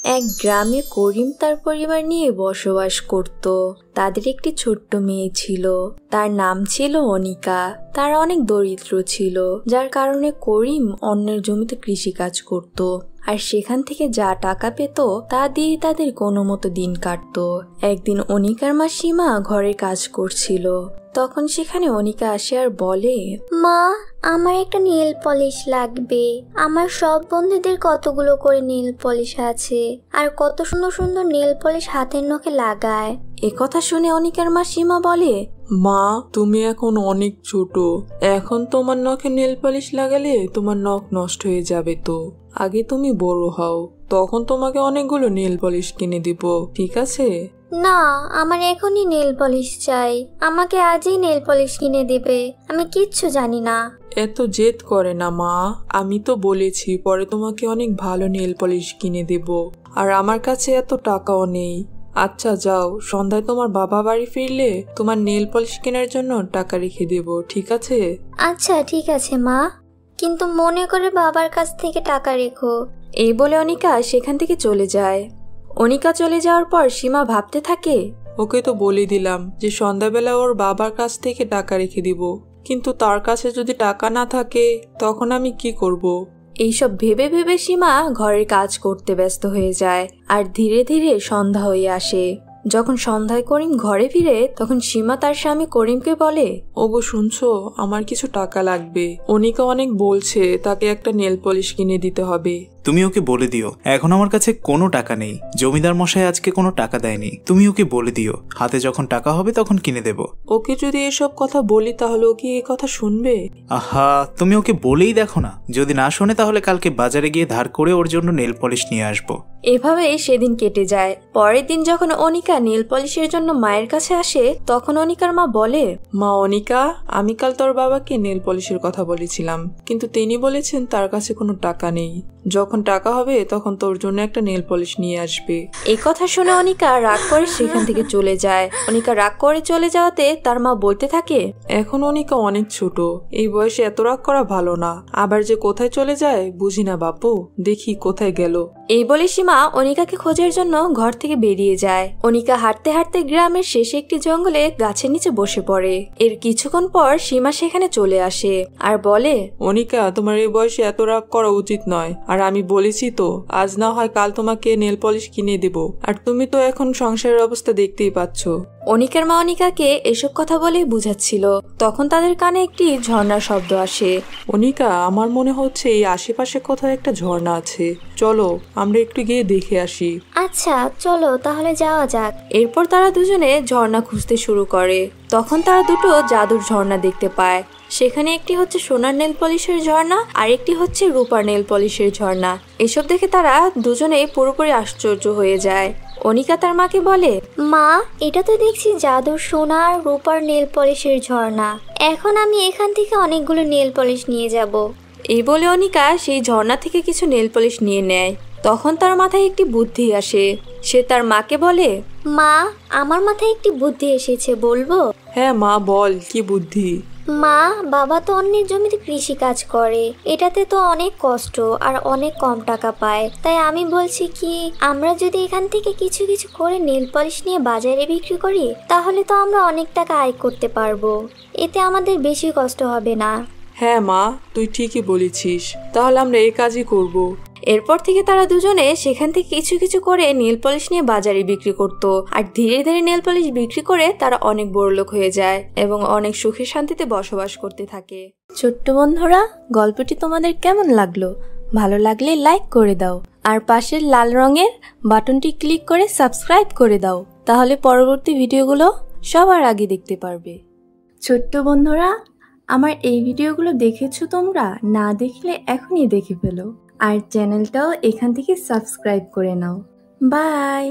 এক গ্রামে করিম তার পরিবার নিয়ে বসবাস করত। তাদের একটি ছোট্ট মেয়ে ছিল, তার নাম ছিল অনিকা। তারা অনেক দরিদ্র ছিল, যার কারণে করিম অন্যের জমিতে কৃষিকাজ করত, আর সেখান থেকে যা টাকা পেত তা দিয়ে তাদের কোনো মতো দিন কাটত। একদিন অনিকার মা সীমা ঘরের কাজ করছিল, তখন সেখানে অনিকা আসে আর বলে, মা, আমার একটা নেল পলিশ লাগবে। আমার সব বন্ধুদের কতগুলো করে নেল পলিশ আছে, আর কত সুন্দর সুন্দর নেল পলিশ হাতের নখে লাগায়। কথা শুনে অনিকার মা সীমা বলে, মা, তুমি এখন অনেক ছোট, এখন তোমার নখে নেল পলিশ লাগালে তোমার নখ নষ্ট হয়ে যাবে। তো আগে তুমি বড় হও, তখন তোমাকে অনেকগুলো নেল পলিশ কিনে দিব, ঠিক আছে? না, আমার এখনই নেল পলিশ চাই। আমাকে আজই নেল পলিশ কিনে দেবে, আমি কিচ্ছু জানি না। এত জেদ করে না মা, আমি তো বলেছি পরে তোমাকে অনেক ভালো নেল পলিশ কিনে দেব, আর আমার কাছে এত টাকাও নেই। আচ্ছা যাও, সন্ধ্যায় তোমার বাবা বাড়ি ফিরলে তোমার নেল পলিশ কেনার জন্য টাকা রেখে দেব, ঠিক আছে? আচ্ছা ঠিক আছে মা, কিন্তু মনে করে বাবার কাছ থেকে টাকা রেখো। এই বলে অনিকা সেখান থেকে চলে যায়। অনিকা চলে যাওয়ার পর সীমা ভাবতে থাকে, ওকে তো বলে দিলাম যে সন্ধ্যাবেলা ওর বাবার কাছ থেকে টাকা রেখে দিব, কিন্তু তার কাছে যদি টাকা না থাকে তখন আমি কি করব? এইসব ভেবে ভেবে সীমা ঘরের কাজ করতে ব্যস্ত হয়ে যায়, আর ধীরে ধীরে সন্ধ্যা হয়ে আসে। যখন সন্ধ্যায় করিম ঘরে ফিরে, তখন সীমা তার স্বামী করিমকে বলে, ওগো শুনছো, আমার কিছু টাকা লাগবে। অনিকা অনেক বলছে তাকে একটা নেল পলিশ কিনে দিতে হবে। তুমি ওকে বলে দিও এখন আমার কাছে কোনো টাকা নেই, জমিদার মশাই আজকে কোনো টাকা দেয়নি। তুমি ওকে বলে দিও হাতে যখন টাকা হবে তখন কিনে দেব। ওকে যদি এসব কথা বলি তাহলে ও কি এই কথা শুনবে? আহা, তুমি ওকে বলেই দেখো না, যদি না শোনে তাহলে কালকে বাজারে গিয়ে ধার করে ওর জন্য নেল পলিশ নিয়ে আসবো। এভাবে সেদিন কেটে যায়। পরের দিন যখন অনিকা নেল পলিশের জন্য মায়ের কাছে আসে, তখন অনিকার মা বলে, মা অনিকা, আমি কাল তোর বাবাকে নেল পলিশের কথা বলেছিলাম, কিন্তু তিনি বলেছেন তার কাছে কোনো টাকা নেই। যখন টাকা হবে তখন তোর জন্য একটা নেল পলিশ নিয়ে আসবে। এই কথা শুনে অনিকা রাগ করে সেখান থেকে চলে যায়। অনিকা রাগ করে চলে যাওয়াতে তার মা বলতে থাকে, এখন অনিকা অনেক ছোট, এই বয়সে এত রাগ করা ভালো না। আবার যে কোথায় চলে যায় বুঝি না বাপু, দেখি কোথায় গেল। এই বলে সীমা অনিকাকে খোঁজার জন্য ঘর থেকে বেরিয়ে যায়। অনিকা হাঁটতে হাঁটতে গ্রামের শেষে একটি জঙ্গলে গাছের নিচে বসে পড়ে। এর কিছুক্ষণ পর সীমা সেখানে চলে আসে আর বলে, অনিকা, তোমার এই বয়সে এত রাগ করা উচিত নয়, আর আমি বলেছি তো আজ না হয় কাল তোমাকে নেল পলিশ কিনে দেব, আর তুমি তো এখন সংসারের অবস্থা দেখতেই পাচ্ছ। অনিকার মা অনিকাকে এসব কথা বলেই বুঝাচ্ছিল। তখন তাদের কানে একটি ঝর্ণার শব্দ আসে। অনিকা, আমার মনে হচ্ছে এই আশেপাশে কোথাও একটা ঝর্ণা আছে, চলো আমরা একটু গিয়ে দেখে আসি। আচ্ছা চলো তাহলে যাওয়া যাক। এরপর তারা দুজনে ঝর্ণা খুঁজতে শুরু করে। তখন তারা দুটো জাদুর ঝর্ণা দেখতে পায়। সেখানে একটি হচ্ছে সোনার নেল পলিশের ঝর্ণা, আর একটি হচ্ছে রূপার নেল পলিশের ঝর্ণা। এসব দেখে তারা দুজনেই পুরোপুরি আশ্চর্য হয়ে যায়। অনিকা তার মাকে বলে, মা, এটা তো দেখছি জাদুর সোনা আর রূপার নেল পলিশের ঝর্ণা। এখন আমি এখান থেকে অনেকগুলো নেল পলিশ নিয়ে যাব। এই বলে অনিকা সেই ঝর্ণা থেকে কিছু নেল পলিশ নিয়ে নেয়। তখন তার মাথায় একটি বুদ্ধি আসে। সে তার মাকে বলে, মা, আমার মাথায় একটি বুদ্ধি এসেছে, বলবো? হ্যাঁ মা, বল, কি বুদ্ধি? মা, বাবা তো অন্যের জমিতে কৃষি কাজ করে, এটাতে তো অনেক কষ্ট আর অনেক কম টাকা পায়। তাই আমি বলছি কি, আমরা যদি এখান থেকে কিছু কিছু করে নেল পলিশ নিয়ে বাজারে বিক্রি করি, তাহলে তো আমরা অনেক টাকা আয় করতে পারবো। এতে আমাদের বেশি কষ্ট হবে না। হ্যাঁ মা, তুই ঠিকই বলেছিস, তাহলে আমরা এই কাজই করব। এরপর থেকে তারা দুজনে সেখান থেকে কিছু কিছু করে নেল পলিশ নিয়ে বাজারে বিক্রি করত, আর ধীরে ধীরে নেল পলিশ বিক্রি করে তারা অনেক বড়লোক হয়ে যায় এবং অনেক সুখে শান্তিতে বসবাস করতে থাকে। ছোট্ট বন্ধুরা, গল্পটি তোমাদের কেমন লাগলো? ভালো লাগলে লাইক করে দাও, আর পাশের লাল রঙের বাটনটি ক্লিক করে সাবস্ক্রাইব করে দাও, তাহলে পরবর্তী ভিডিওগুলো সবার আগে দেখতে পারবে। ছোট্ট বন্ধুরা, আমার এই ভিডিওগুলো দেখেছো তোমরা? না দেখলে এখনই দেখে ফেলো, আর চ্যানেলটাও এখান থেকে সাবস্ক্রাইব করে নাও। বাই।